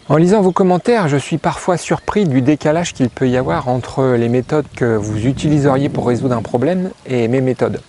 En lisant vos commentaires, je suis parfois surpris du décalage qu'il peut y avoir entre les méthodes que vous utiliseriez pour résoudre un problème et mes méthodes.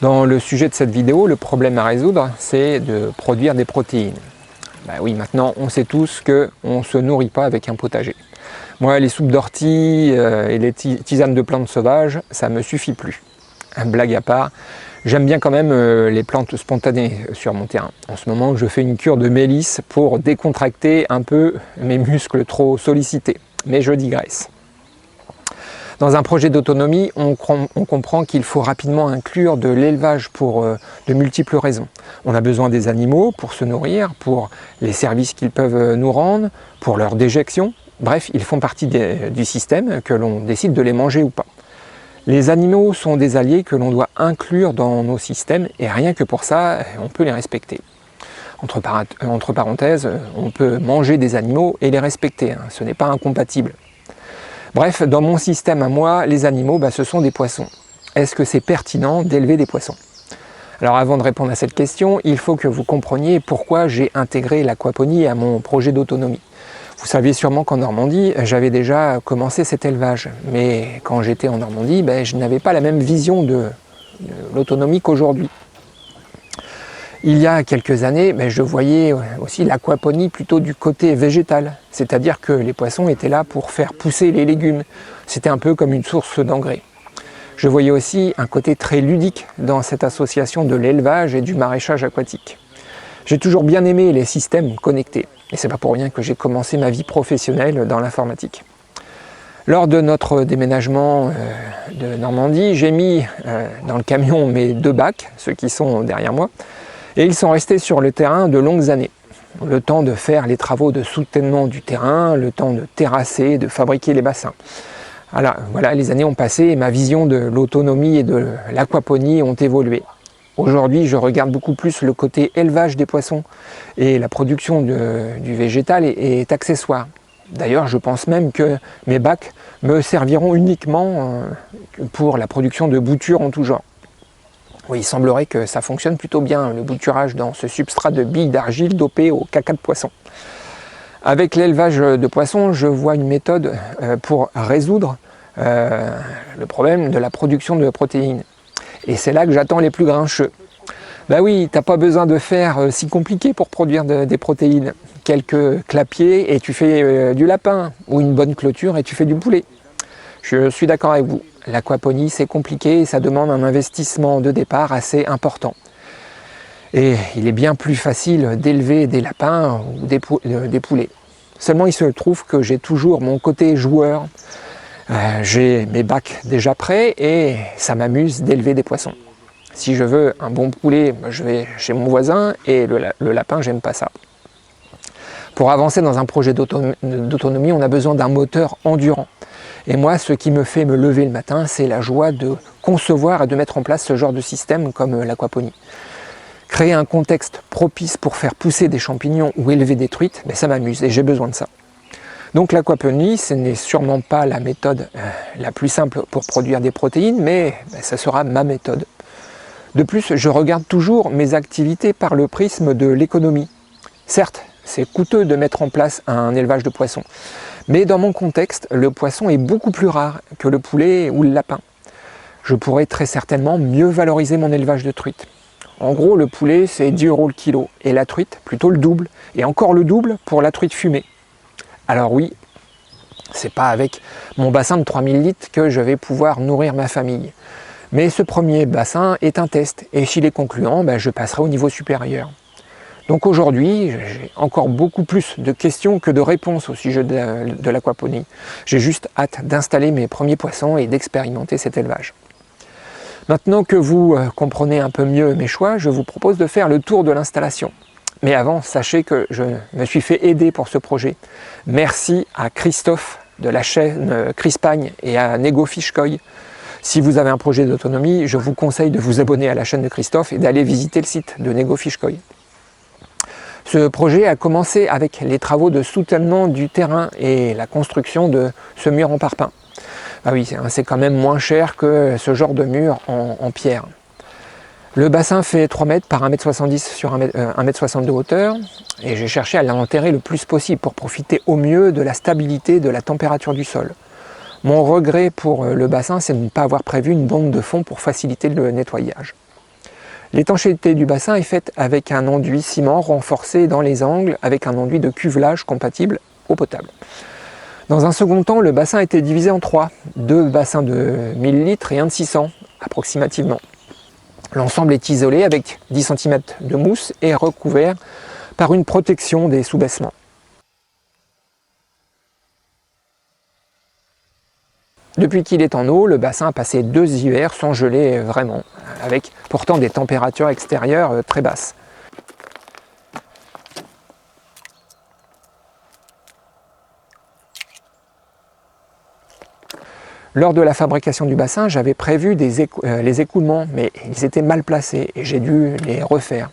Dans le sujet de cette vidéo, le problème à résoudre, c'est de produire des protéines. Oui, maintenant, on sait tous qu'on ne se nourrit pas avec un potager. Moi, les soupes d'ortie et les tisanes de plantes sauvages, ça ne me suffit plus. Blague à part, j'aime bien quand même les plantes spontanées sur mon terrain. En ce moment, je fais une cure de mélisse pour décontracter un peu mes muscles trop sollicités. Mais je digresse. Dans un projet d'autonomie, on comprend qu'il faut rapidement inclure de l'élevage pour de multiples raisons. On a besoin des animaux pour se nourrir, pour les services qu'ils peuvent nous rendre, pour leur déjection. Bref, ils font partie du système, que l'on décide de les manger ou pas. Les animaux sont des alliés que l'on doit inclure dans nos systèmes et rien que pour ça, on peut les respecter. Entre parenthèses, on peut manger des animaux et les respecter, ce n'est pas incompatible. Bref, dans mon système à moi, les animaux, ce sont des poissons. Est-ce que c'est pertinent d'élever des poissons? Alors avant de répondre à cette question, il faut que vous compreniez pourquoi j'ai intégré l'aquaponie à mon projet d'autonomie. Vous saviez sûrement qu'en Normandie, j'avais déjà commencé cet élevage. Mais quand j'étais en Normandie, je n'avais pas la même vision de l'autonomie qu'aujourd'hui. Il y a quelques années, je voyais aussi l'aquaponie plutôt du côté végétal. C'est-à-dire que les poissons étaient là pour faire pousser les légumes. C'était un peu comme une source d'engrais. Je voyais aussi un côté très ludique dans cette association de l'élevage et du maraîchage aquatique. J'ai toujours bien aimé les systèmes connectés. Et c'est pas pour rien que j'ai commencé ma vie professionnelle dans l'informatique. Lors de notre déménagement de Normandie, j'ai mis dans le camion mes 2 bacs, ceux qui sont derrière moi, et ils sont restés sur le terrain de longues années. Le temps de faire les travaux de soutènement du terrain, le temps de terrasser, de fabriquer les bassins. Voilà, les années ont passé et ma vision de l'autonomie et de l'aquaponie ont évolué. Aujourd'hui, je regarde beaucoup plus le côté élevage des poissons et la production du végétal est accessoire. D'ailleurs, je pense même que mes bacs me serviront uniquement pour la production de boutures en tout genre. Oui, il semblerait que ça fonctionne plutôt bien, le bouturage dans ce substrat de billes d'argile dopé au caca de poisson. Avec l'élevage de poissons, je vois une méthode pour résoudre le problème de la production de protéines. Et c'est là que j'attends les plus grincheux. Oui, t'as pas besoin de faire si compliqué pour produire des protéines. Quelques clapiers et tu fais du lapin, ou une bonne clôture et tu fais du poulet. Je suis d'accord avec vous. L'aquaponie, c'est compliqué et ça demande un investissement de départ assez important. Et il est bien plus facile d'élever des lapins ou des poulets. Seulement, il se trouve que j'ai toujours mon côté joueur. J'ai mes bacs déjà prêts et ça m'amuse d'élever des poissons. Si je veux un bon poulet, je vais chez mon voisin et le lapin, j'aime pas ça. Pour avancer dans un projet d'autonomie, on a besoin d'un moteur endurant. Et moi, ce qui me fait me lever le matin, c'est la joie de concevoir et de mettre en place ce genre de système comme l'aquaponie. Créer un contexte propice pour faire pousser des champignons ou élever des truites, ça m'amuse et j'ai besoin de ça. Donc l'aquaponie, ce n'est sûrement pas la méthode la plus simple pour produire des protéines, mais ça sera ma méthode. De plus, je regarde toujours mes activités par le prisme de l'économie. Certes, c'est coûteux de mettre en place un élevage de poissons, mais dans mon contexte, le poisson est beaucoup plus rare que le poulet ou le lapin. Je pourrais très certainement mieux valoriser mon élevage de truites. En gros, le poulet, c'est 10 € le kilo, et la truite, plutôt le double, et encore le double pour la truite fumée. Alors oui, c'est pas avec mon bassin de 3000 litres que je vais pouvoir nourrir ma famille. Mais ce premier bassin est un test, et s'il est concluant, je passerai au niveau supérieur. Donc aujourd'hui, j'ai encore beaucoup plus de questions que de réponses au sujet de l'aquaponie. J'ai juste hâte d'installer mes premiers poissons et d'expérimenter cet élevage. Maintenant que vous comprenez un peu mieux mes choix, je vous propose de faire le tour de l'installation. Mais avant, sachez que je me suis fait aider pour ce projet. Merci à Christophe de la chaîne Crispagne et à Nego Fishkoi. Si vous avez un projet d'autonomie, je vous conseille de vous abonner à la chaîne de Christophe et d'aller visiter le site de Nego Fishkoi. Ce projet a commencé avec les travaux de soutènement du terrain et la construction de ce mur en parpaing. Ah oui, c'est quand même moins cher que ce genre de mur en pierre. Le bassin fait 3 mètres par 1,70 m sur 1,60 m de hauteur et j'ai cherché à l'enterrer le plus possible pour profiter au mieux de la stabilité de la température du sol. Mon regret pour le bassin, c'est de ne pas avoir prévu une bombe de fond pour faciliter le nettoyage. L'étanchéité du bassin est faite avec un enduit ciment renforcé dans les angles avec un enduit de cuvelage compatible eau potable. Dans un second temps, le bassin a été divisé en 3, 2 bassins de 1000 litres et un de 600 approximativement. L'ensemble est isolé avec 10 cm de mousse et recouvert par une protection des sous-baissements. Depuis qu'il est en eau, le bassin a passé 2 hivers sans geler vraiment, avec pourtant des températures extérieures très basses. Lors de la fabrication du bassin, j'avais prévu les écoulements, mais ils étaient mal placés et j'ai dû les refaire.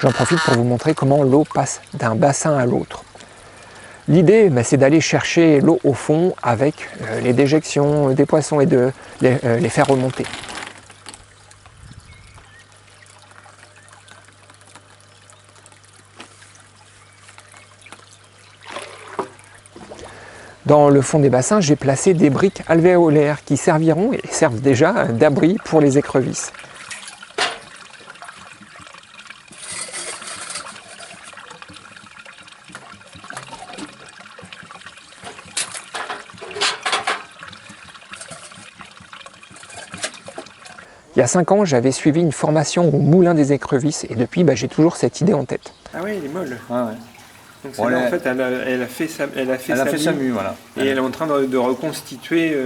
J'en profite pour vous montrer comment l'eau passe d'un bassin à l'autre. L'idée, c'est d'aller chercher l'eau au fond avec les déjections des poissons et de les faire remonter. Dans le fond des bassins, j'ai placé des briques alvéolaires qui serviront et servent déjà d'abri pour les écrevisses. Il y a 5 ans, j'avais suivi une formation au moulin des écrevisses et depuis, j'ai toujours cette idée en tête. Ah oui, elle est molle. Ah ouais. Donc celle-là, en fait, elle a fait sa mue, voilà. Et elle est en train de reconstituer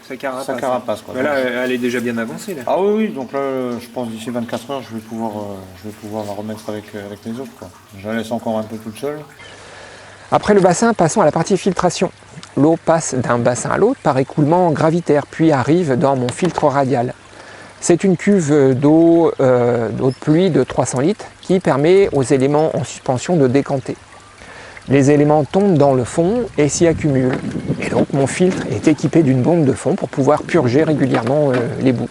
sa carapace. Sa carapace, quoi. Là, elle est déjà bien avancée, là. Ah oui, donc là, je pense d'ici 24 heures, je vais pouvoir la remettre avec les autres, quoi. Je la laisse encore un peu toute seule. Après le bassin, passons à la partie filtration. L'eau passe d'un bassin à l'autre par écoulement gravitaire, puis arrive dans mon filtre radial. C'est une cuve d'eau de pluie de 300 litres qui permet aux éléments en suspension de décanter. Les éléments tombent dans le fond et s'y accumulent. Et donc mon filtre est équipé d'une bombe de fond pour pouvoir purger régulièrement les boues.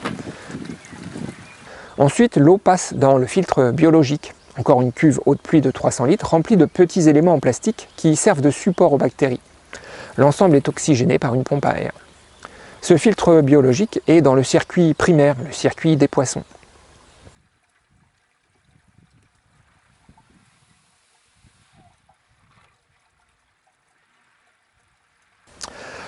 Ensuite, l'eau passe dans le filtre biologique. Encore une cuve eau de pluie de 300 litres remplie de petits éléments en plastique qui servent de support aux bactéries. L'ensemble est oxygéné par une pompe à air. Ce filtre biologique est dans le circuit primaire, le circuit des poissons.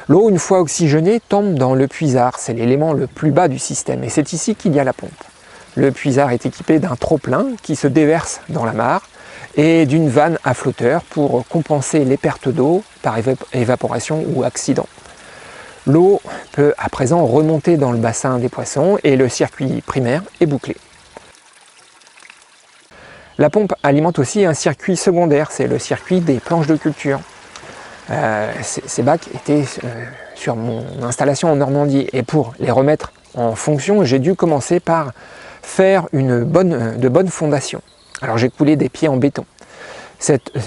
L'eau, une fois oxygénée, tombe dans le puisard, c'est l'élément le plus bas du système, et c'est ici qu'il y a la pompe. Le puisard est équipé d'un trop-plein qui se déverse dans la mare et d'une vanne à flotteur pour compenser les pertes d'eau par évaporation ou accident. L'eau peut à présent remonter dans le bassin des poissons et le circuit primaire est bouclé. La pompe alimente aussi un circuit secondaire, c'est le circuit des planches de culture. Ces bacs étaient sur mon installation en Normandie et pour les remettre en fonction, j'ai dû commencer par faire de bonnes fondations. Alors j'ai coulé des pieds en béton.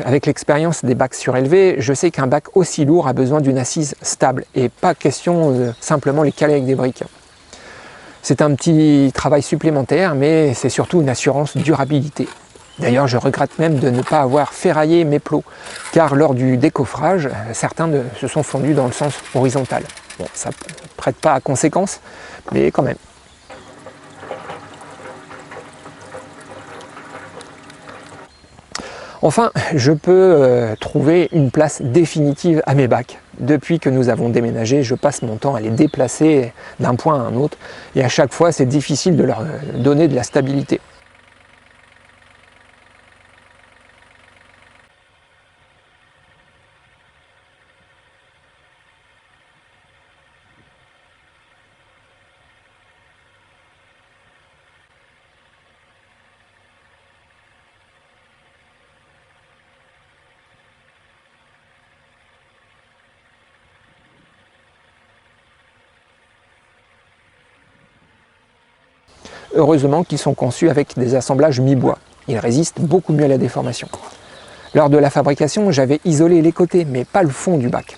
Avec l'expérience des bacs surélevés, je sais qu'un bac aussi lourd a besoin d'une assise stable et pas question de simplement les caler avec des briques. C'est un petit travail supplémentaire, mais c'est surtout une assurance durabilité. D'ailleurs, je regrette même de ne pas avoir ferraillé mes plots, car lors du décoffrage, certains se sont fondus dans le sens horizontal. Bon, ça ne prête pas à conséquence, mais quand même. Enfin, je peux trouver une place définitive à mes bacs. Depuis que nous avons déménagé, je passe mon temps à les déplacer d'un point à un autre, et à chaque fois, c'est difficile de leur donner de la stabilité. Heureusement qu'ils sont conçus avec des assemblages mi-bois. Ils résistent beaucoup mieux à la déformation. Lors de la fabrication, j'avais isolé les côtés, mais pas le fond du bac.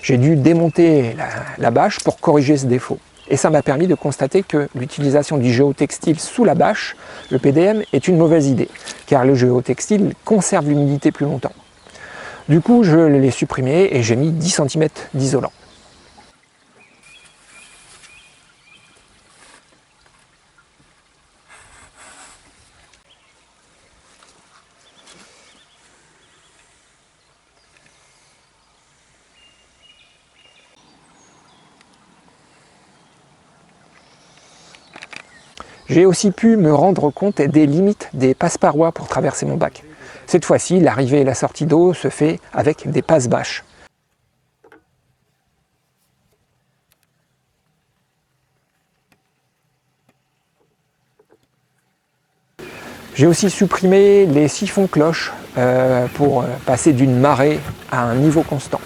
J'ai dû démonter la bâche pour corriger ce défaut. Et ça m'a permis de constater que l'utilisation du géotextile sous la bâche, le PDM, est une mauvaise idée, car le géotextile conserve l'humidité plus longtemps. Du coup, je l'ai supprimé et j'ai mis 10 cm d'isolant. J'ai aussi pu me rendre compte des limites des passe-parois pour traverser mon bac. Cette fois-ci, l'arrivée et la sortie d'eau se fait avec des passe-bâches. J'ai aussi supprimé les siphons cloches pour passer d'une marée à un niveau constant.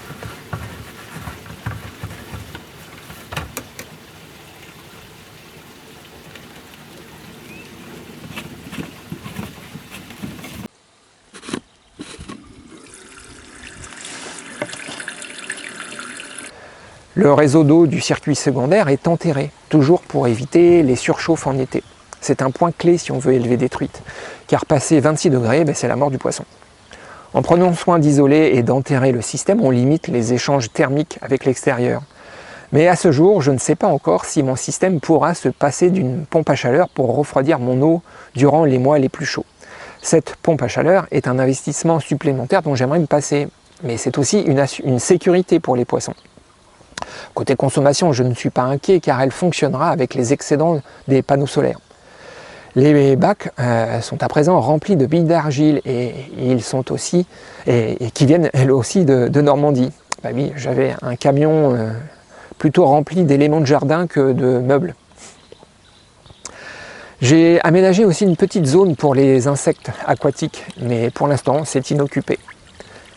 Le réseau d'eau du circuit secondaire est enterré, toujours pour éviter les surchauffes en été. C'est un point clé si on veut élever des truites, car passer 26 degrés, c'est la mort du poisson. En prenant soin d'isoler et d'enterrer le système, on limite les échanges thermiques avec l'extérieur. Mais à ce jour, je ne sais pas encore si mon système pourra se passer d'une pompe à chaleur pour refroidir mon eau durant les mois les plus chauds. Cette pompe à chaleur est un investissement supplémentaire dont j'aimerais me passer, mais c'est aussi une sécurité pour les poissons. Côté consommation, je ne suis pas inquiet car elle fonctionnera avec les excédents des panneaux solaires. Les bacs sont à présent remplis de billes d'argile et ils sont aussi qui viennent elles aussi de Normandie. Bah oui, j'avais un camion plutôt rempli d'éléments de jardin que de meubles. J'ai aménagé aussi une petite zone pour les insectes aquatiques, mais pour l'instant c'est inoccupé.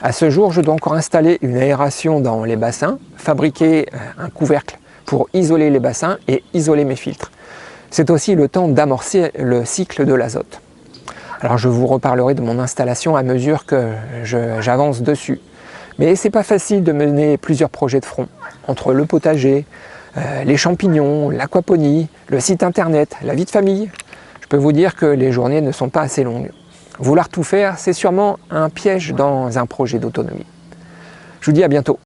À ce jour, je dois encore installer une aération dans les bassins, fabriquer un couvercle pour isoler les bassins et isoler mes filtres. C'est aussi le temps d'amorcer le cycle de l'azote. Alors je vous reparlerai de mon installation à mesure que j'avance dessus. Mais c'est pas facile de mener plusieurs projets de front. Entre le potager, les champignons, l'aquaponie, le site internet, la vie de famille, je peux vous dire que les journées ne sont pas assez longues. Vouloir tout faire, c'est sûrement un piège dans un projet d'autonomie. Je vous dis à bientôt.